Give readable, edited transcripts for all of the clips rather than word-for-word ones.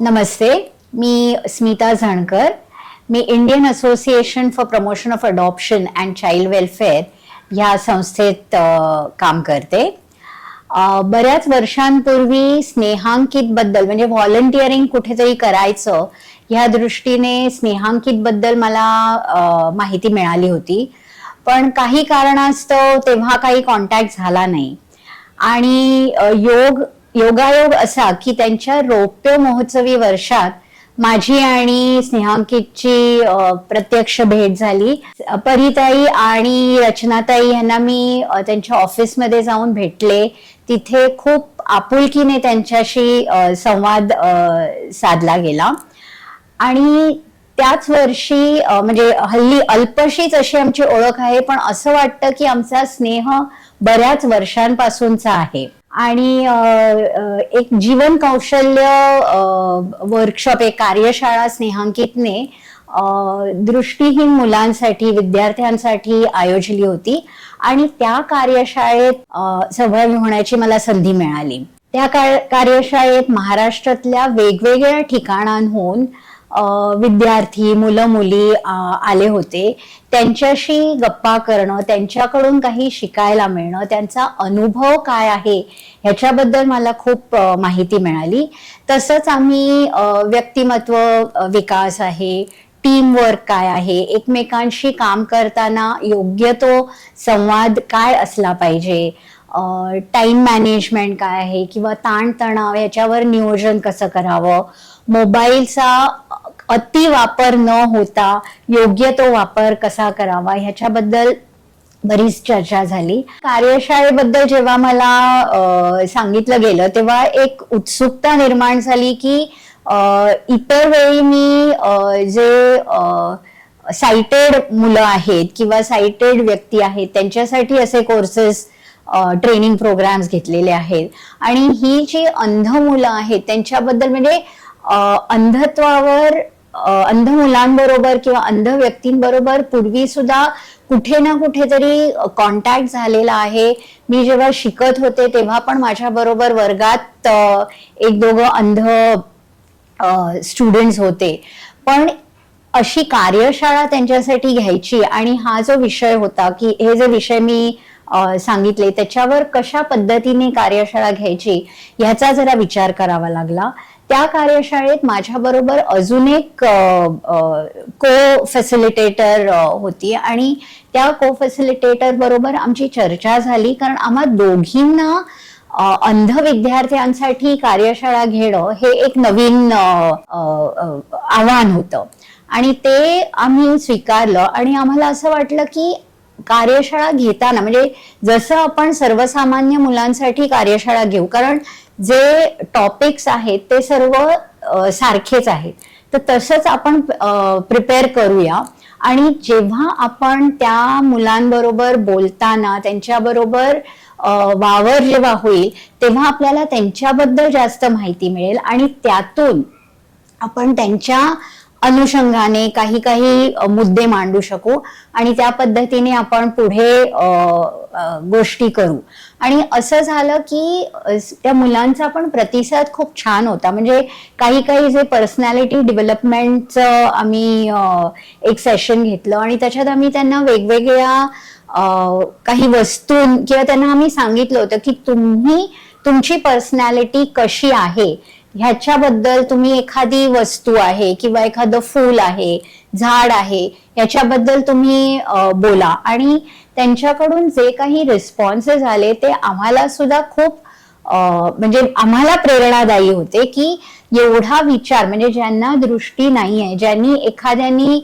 नमस्ते, मी स्मिता झणकर. मी Indian association for promotion of adoption and child welfare ह्या संस्थेत काम करते. बऱ्याच वर्षांपूर्वी स्नेहांकित बद्दल म्हणजे व्हॉलंटिअरिंग कुठेतरी करायचं ह्या दृष्टीने स्नेहांकित बद्दल मला माहिती मिळाली होती, पण काही कारणास्तव तेव्हा काही कॉन्टॅक्ट झाला नाही. आणि योगायोग असा की त्यांच्या रौप्य महोत्सवी वर्षात माझी आणि स्नेहांकितची प्रत्यक्ष भेट झाली. परिताई आणि रचनाताई यांना मी त्यांच्या ऑफिसमध्ये जाऊन भेटले. तिथे खूप आपुलकीने त्यांच्याशी संवाद साधला गेला आणि त्याच वर्षी म्हणजे हल्ली अल्पशीच अशी आमची ओळख आहे, पण असं वाटतं की आमचा स्नेह बऱ्याच वर्षांपासूनचा आहे. आणि एक जीवन कौशल्य वर्कशॉप, एक कार्यशाळा स्नेहांकितने दृष्टीहीन मुलांसाठी, विद्यार्थ्यांसाठी आयोजली होती आणि त्या कार्यशाळेत सहभागी होण्याची मला संधी मिळाली. त्या कार्यशाळेत महाराष्ट्रातल्या वेगवेगळ्या ठिकाणांहून विद्यार्थी, मुलं मुली आले होते. त्यांच्याशी गप्पा करणं, त्यांच्याकडून काही शिकायला मिळणं, त्यांचा अनुभव काय आहे ह्याच्याबद्दल मला खूप माहिती मिळाली. तसंच आम्ही व्यक्तिमत्व विकास आहे, टीम वर्क काय आहे, एकमेकांशी काम करताना योग्य तो संवाद काय असला पाहिजे, टाइम मॅनेजमेंट काय आहे किंवा ताणतणाव याच्यावर नियोजन कसं करावं, मोबाईलचा अति वापर न होता योग्य तो वापर कसा करावा ह्याच्याबद्दल बरीच चर्चा झाली. कार्यशाळेबद्दल जेव्हा मला सांगितलं गेलं तेव्हा एक उत्सुकता निर्माण झाली की इतर वेळी मी जे साइटेड मुलं आहेत किंवा साइटेड व्यक्ती आहेत त्यांच्यासाठी असे कोर्सेस, ट्रेनिंग प्रोग्राम्स घेतलेले आहेत आणि ही जी अंध मुलं आहेत त्यांच्याबद्दल म्हणजे अंधत्वावर, अंध मुलांबरोबर किंवा अंध व्यक्तींबरोबर पूर्वी सुद्धा कुठे ना कुठेतरी कॉन्टॅक्ट झालेला आहे. मी जेव्हा शिकत होते तेव्हा पण माझ्या बरोबर वर्गात एक दोघं अंध स्टुडंट्स होते, पण अशी कार्यशाळा त्यांच्यासाठी घ्यायची आणि हा जो विषय होता की हे जे विषय मी सांगितले त्याच्यावर कशा पद्धतीने कार्यशाळा घ्यायची ह्याचा जरा विचार करावा लागला. त्या कार्यशाळेत माझ्या बरोबर अजून एक को फॅसिलिटेटर होती आणि त्या को फॅसिलिटेटर बरोबर आमची चर्चा झाली, कारण आम्हा दोघींना अंध विद्यार्थ्यांसाठी कार्यशाळा घेणं हे एक नवीन आव्हान होतं आणि ते आम्ही स्वीकारलं. आणि आम्हाला असं वाटलं की कार्यशाळा घेताना म्हणजे जसं आपण सर्वसामान्य मुलांसाठी कार्यशाळा घेऊ, कारण जे टॉपिक्स आहेत ते सर्व सारखेच आहेत, तर तसंच आपण प्रिपेअर करूया आणि जेव्हा आपण त्या मुलांबरोबर बोलताना त्यांच्याबरोबर वावर जेव्हा होईल तेव्हा आपल्याला त्यांच्याबद्दल जास्त माहिती मिळेल आणि त्यातून आपण त्यांच्या अनुषंगाने काही काही मुद्दे मांडू शकू आणि त्या पद्धतीने आपण पुढे गोष्टी करू. आणि असं झालं की त्या मुलांचा पण प्रतिसाद खूप छान होता. म्हणजे काही काही जे पर्सनॅलिटी डेव्हलपमेंटचं आम्ही एक सेशन घेतलं आणि त्याच्यात आम्ही त्यांना वेगवेगळ्या काही वस्तू किंवा त्यांना आम्ही सांगितलं होतं की तुमची पर्सनॅलिटी कशी आहे ह्याच्याबद्दल तुम्ही एखादी वस्तू आहे किंवा एखादं फूल आहे, झाड आहे याच्याबद्दल तुम्ही बोला. आणि त्यांच्याकडून जे काही रिस्पॉन्सेस आले ते आम्हाला सुद्धा खूप म्हणजे आम्हाला प्रेरणादायी होते की एवढा विचार, म्हणजे ज्यांना दृष्टी नाहीये, ज्यांनी एखाद्यानी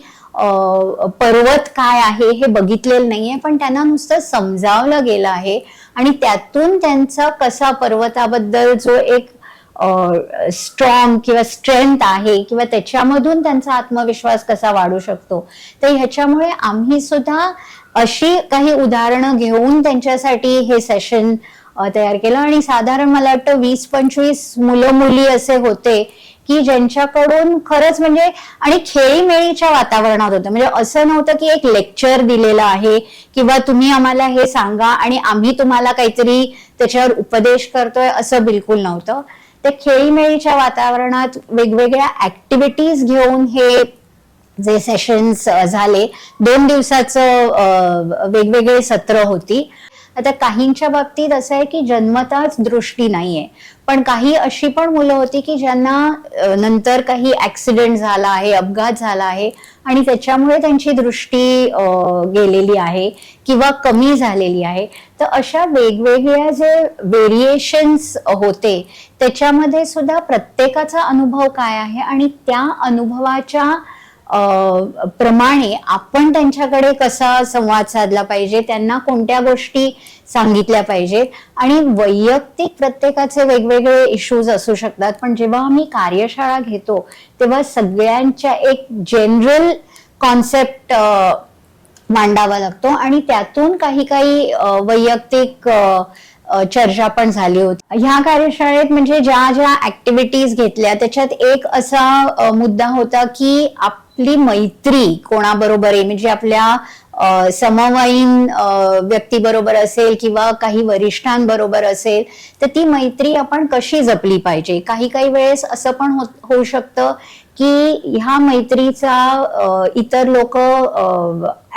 पर्वत काय आहे हे बघितलेलं नाहीये पण त्यांना नुसतं समजावलं गेलं आहे आणि त्यातून त्यांचा कसा पर्वताबद्दल जो एक स्ट्रॉंग किंवा स्ट्रेंथ आहे किंवा त्याच्यामधून त्यांचा आत्मविश्वास कसा वाढू शकतो, तर ह्याच्यामुळे आम्ही सुद्धा अशी काही उदाहरणं घेऊन त्यांच्यासाठी हे सेशन तयार केलं. आणि साधारण मला वाटतं 20-25 मुलं मुली असे होते की ज्यांच्याकडून खरंच म्हणजे आणि खेळीमेळीच्या वातावरणात होतं. म्हणजे असं नव्हतं की एक लेक्चर दिलेलं आहे किंवा तुम्ही आम्हाला हे सांगा आणि आम्ही तुम्हाला काहीतरी त्याच्यावर उपदेश करतोय, असं बिलकुल नव्हतं. त्या खेळीमेळीच्या वातावरणात वेगवेगळ्या ऍक्टिव्हिटीज घेऊन हे जे सेशन्स झाले, 2 दिवसाचं वेगवेगळे सत्र होती. आता काहींच्या बाबतीत असं आहे की जन्मताच दृष्टी नाहीये, पण काही अशी पण मुलं होती की ज्यांना नंतर काही ऍक्सिडेंट झाला आहे, अपघात झाला आहे आणि त्याच्यामुळे त्यांची दृष्टी गेलेली आहे किंवा कमी झालेली आहे. तर अशा वेगवेगळ्या जे व्हेरिएशन्स होते त्याच्यामध्ये सुद्धा प्रत्येकाचा अनुभव काय आहे आणि त्या अनुभवाच्या प्रमाणे आपण त्यांच्याकडे कसा संवाद साधला पाहिजे, त्यांना कोणत्या गोष्टी सांगितल्या पाहिजेत. आणि वैयक्तिक प्रत्येकाचे वेगवेगळे इश्यूज असू शकतात, पण जेव्हा आम्ही कार्यशाळा घेतो तेव्हा सगळ्यांच्या एक जनरल कॉन्सेप्ट मांडावा लागतो आणि त्यातून काही काही वैयक्तिक चर्चा पण झाली होती. ह्या कार्यशाळेत म्हणजे ज्या ज्या ऍक्टिव्हिटीज घेतल्या त्याच्यात एक असा मुद्दा होता की आपली मैत्री कोणाबरोबर आहे, म्हणजे आपल्या समवयीन व्यक्तीबरोबर असेल किंवा काही वरिष्ठांबरोबर असेल तर ती मैत्री आपण कशी जपली पाहिजे. काही काही वेळेस असं पण होऊ शकतं की ह्या मैत्रीचा इतर लोक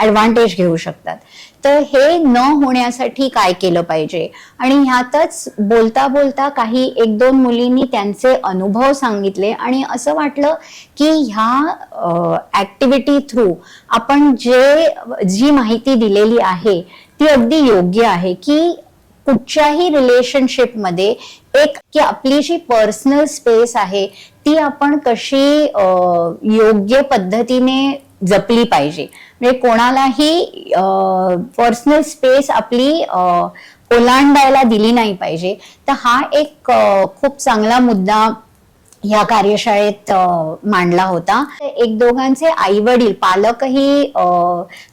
ऍडव्हान्टेज घेऊ शकतात. तर हे न होण्यासाठी काय केलं पाहिजे. आणि ह्यातच बोलता बोलता काही 1-2 मुलींनी त्यांचे अनुभव सांगितले आणि असं वाटलं की ह्या ऍक्टिव्हिटी थ्रू आपण जी माहिती दिलेली आहे ती अगदी योग्य आहे की कुठच्याही रिलेशनशिप मध्ये एक की आपली जी पर्सनल स्पेस आहे ती आपण कशी योग्य पद्धतीने जपली पाहिजे. म्हणजे कोणालाही पर्सनल स्पेस आपली ओलांडायला दिली नाही पाहिजे. तर हा एक खूप चांगला मुद्दा या कार्यशाळेत मांडला होता. 1-2घांचे आई वडील पालकही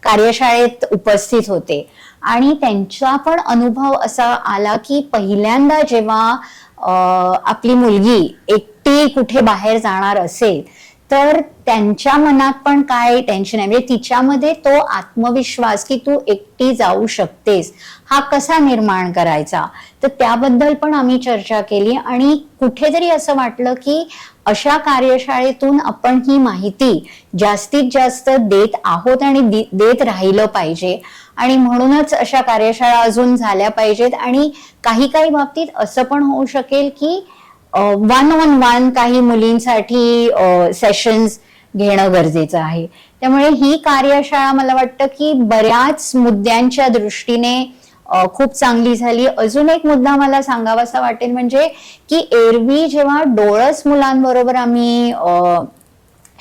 कार्यशाळेत उपस्थित होते आणि त्यांचा पण अनुभव असा आला की पहिल्यांदा जेव्हा आपली मुलगी एकटी कुठे बाहेर जाणार असेल तर त्यांच्या मनात पण काय टेन्शन आहे, म्हणजे तिच्यामध्ये तो आत्मविश्वास की तू एकटी जाऊ शकतेस हा कसा निर्माण करायचा. तर त्याबद्दल पण आम्ही चर्चा केली आणि कुठेतरी असं वाटलं की अशा कार्यशाळेतून आपण ही माहिती जास्तीत जास्त देत आहोत आणि देत राहिलं पाहिजे. आणि म्हणूनच अशा कार्यशाळा अजून झाल्या पाहिजेत. आणि काही काही बाबतीत असं पण होऊ शकेल की 1-on-1 काही मुलींसाठी सेशन्स घेणं गरजेचं आहे. त्यामुळे ही कार्यशाळा मला वाटतं की बऱ्याच मुद्द्यांच्या दृष्टीने खूप चांगली झाली. अजून एक मुद्दा मला सांगावासा वाटेल म्हणजे की एरवी जेव्हा डोळस मुलांबरोबर आम्ही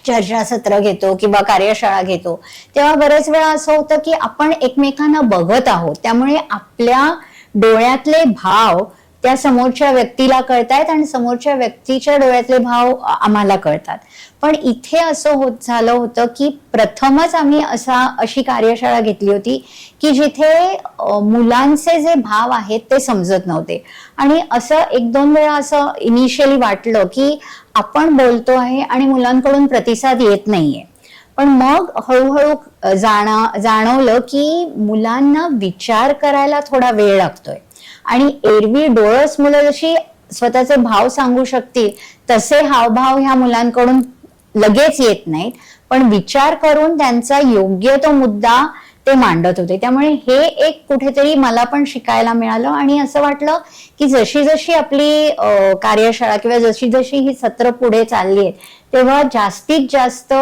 चर्चासत्र घेतो किंवा कार्यशाळा घेतो तेव्हा बरेच वेळा असं होतं की आपण एकमेकांना बघत आहोत, त्यामुळे आपल्या डोळ्यातले भाव त्या समोरच्या व्यक्तीला कळतायत आणि समोरच्या व्यक्तीच्या डोळ्यातले भाव आम्हाला कळतात. पण इथे असं झालं होतं की प्रथमच आम्ही अशी कार्यशाळा घेतली होती की जिथे मुलांचे जे भाव आहेत ते समजत नव्हते आणि असं 1-2 वेळा असं इनिशियली वाटलं की आपण बोलतो आहे आणि मुलांकडून प्रतिसाद येत नाहीये. पण मग हळूहळू जाणवलं की मुलांना विचार करायला थोडा वेळ लागतोय आणि एरवी डोळस मुलं जशी स्वतःचे भाव सांगू शकतील तसे हावभाव ह्या मुलांकडून लगेच येत नाहीत, पण विचार करून त्यांचा योग्य तो मुद्दा ते मांडत होते. त्यामुळे हे एक कुठेतरी मला पण शिकायला मिळालं आणि असं वाटलं की जशी जशी आपली कार्यशाळा किंवा जशी जशी ही सत्र पुढे चालली आहेत तेव्हा जास्तीत जास्त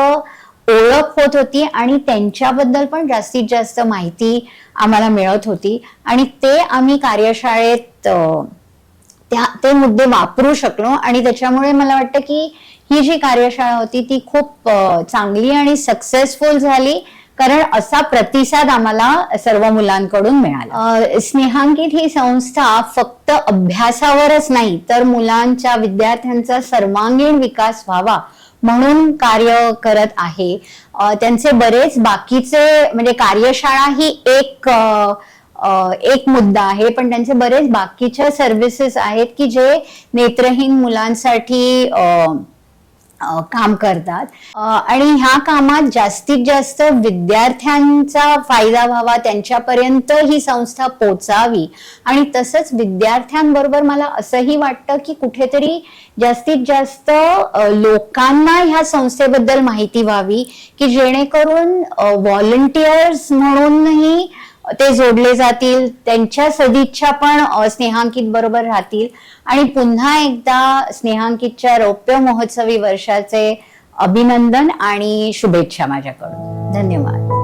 ओळख होत होती आणि त्यांच्याबद्दल पण जास्तीत जास्त माहिती आम्हाला मिळत होती आणि ते आम्ही कार्यशाळेत ते मुद्दे वापरू शकलो आणि त्याच्यामुळे मला वाटतं की ही जी कार्यशाळा होती ती खूप चांगली आणि सक्सेसफुल झाली, कारण असा प्रतिसाद आम्हाला सर्व मुलांकडून मिळाला. स्नेहांकित ही संस्था फक्त अभ्यासावरच नाही तर मुलांच्या विद्यार्थ्यांचा सर्वांगीण विकास व्हावा म्हणून कार्य करत आहे. त्यांचे बरेच बाकीचे म्हणजे कार्यशाळा ही एक मुद्दा आहे, पण त्यांचे बरेच बाकीच्या सर्व्हिसेस आहेत की जे नेत्रहीन मुलांसाठी काम करतात आणि ह्या कामात जास्तीत जास्त विद्यार्थ्यांचा फायदा व्हावा, त्यांच्यापर्यंत ही संस्था पोचावी. आणि तसंच विद्यार्थ्यांबरोबर मला असंही वाटतं की कुठेतरी जास्तीत जास्त लोकांना ह्या संस्थेबद्दल माहिती व्हावी, की जेणेकरून व्हॉलंटियर्स म्हणूनही ते जोडले जातील, त्यांच्या सदिच्छा पण स्नेहांकित बरोबर राहतील. आणि पुन्हा एकदा स्नेहांकितच्या रौप्य महोत्सवी वर्षाचे अभिनंदन आणि शुभेच्छा माझ्याकडून. धन्यवाद.